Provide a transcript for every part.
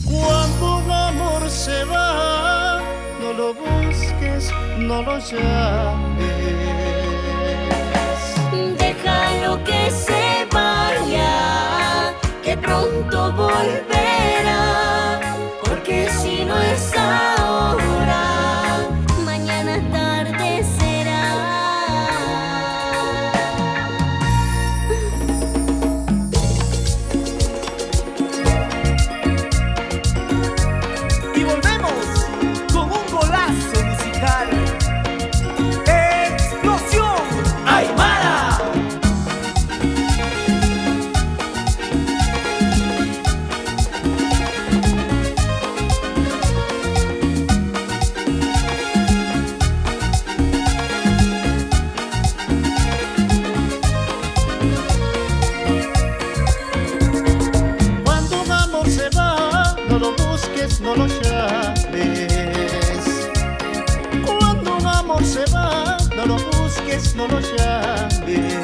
Cuando un amor se va, no lo busques, no lo llames. Déjalo que se vaya, que pronto volverá, porque si no es ahora, mañana tarde será. Y volvemos con un golazo musical. ¡Explosión Aymara! Cuando un amor se va, no lo busques, no lo llames. Cuando un amor se va, no lo busques, no lo llames.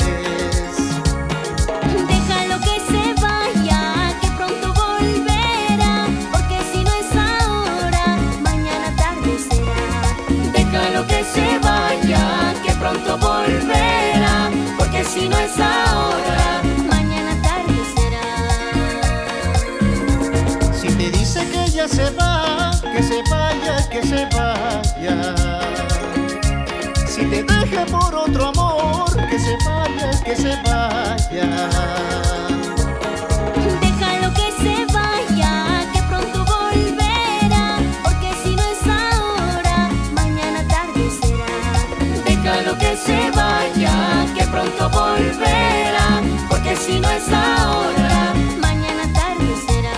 Déjalo que se vaya, que pronto volverá, porque si no es ahora, mañana tarde será. Déjalo que se vaya, que pronto volverá, porque si no es ahora, mañana tarde será. Si te dice que ella se va, que se vaya, que se vaya. Si te deja por otro amor, que se vaya, que se vaya. Déjalo que se vaya, que pronto volverá, porque si no es ahora, mañana tarde será. Déjalo que se vaya, que pronto volverá, porque si no es ahora, mañana tarde será.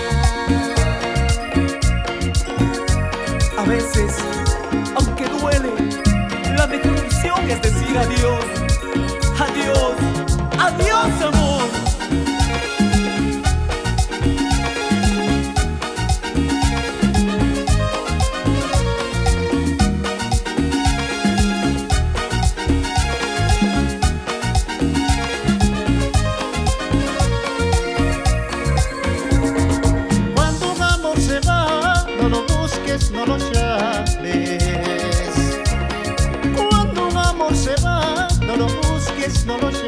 A veces, aunque duele, la mejor opción es decir adiós. Adiós, adiós, amor. Cuando un amor se va, no lo busques, no lo llames. Cuando un amor se va, no lo busques, no lo llames.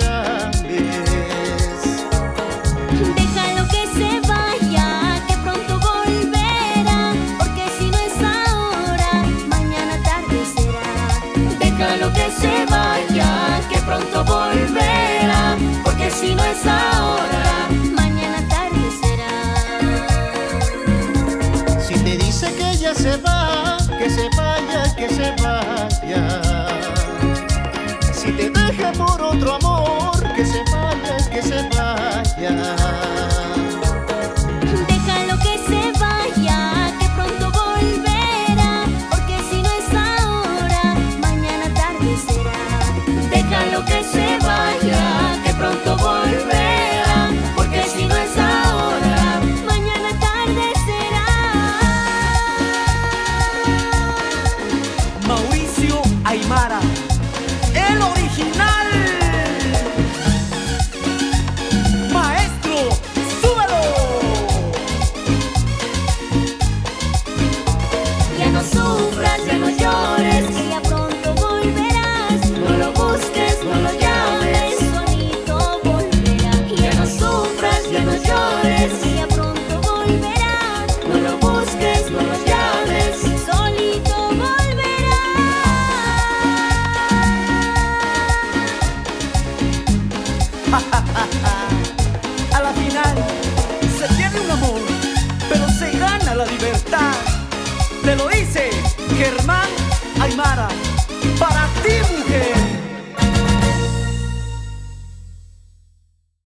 Déjalo que se vaya, que pronto volverá, porque si no es ahora, mañana tarde será. Déjalo que se vaya, que pronto volverá, porque si no es ahora, mañana tarde será. Si te dice que ella se va, que se vaya, que se vaya. Si te deja por otro amor, que se vaya, que se vaya. Déjalo que se vaya, que pronto volverá, porque si no es ahora, mañana tarde será. Déjalo que se vaya, que pronto volverá, porque si no es ahora, mañana tarde será. Mauricio Aymara, el original. Maestro, súbelo. Ya no sufras, ya no llores, que ya pronto volverás. No lo busques, no lo llames, solito volverá. Ya no sufras, ya no llores, que ya pronto volverás. No lo busques, no lo llames, solito volverá. A la final se pierde un amor, pero se gana la libertad. Te lo dice Germán Aymara, para ti, mujer.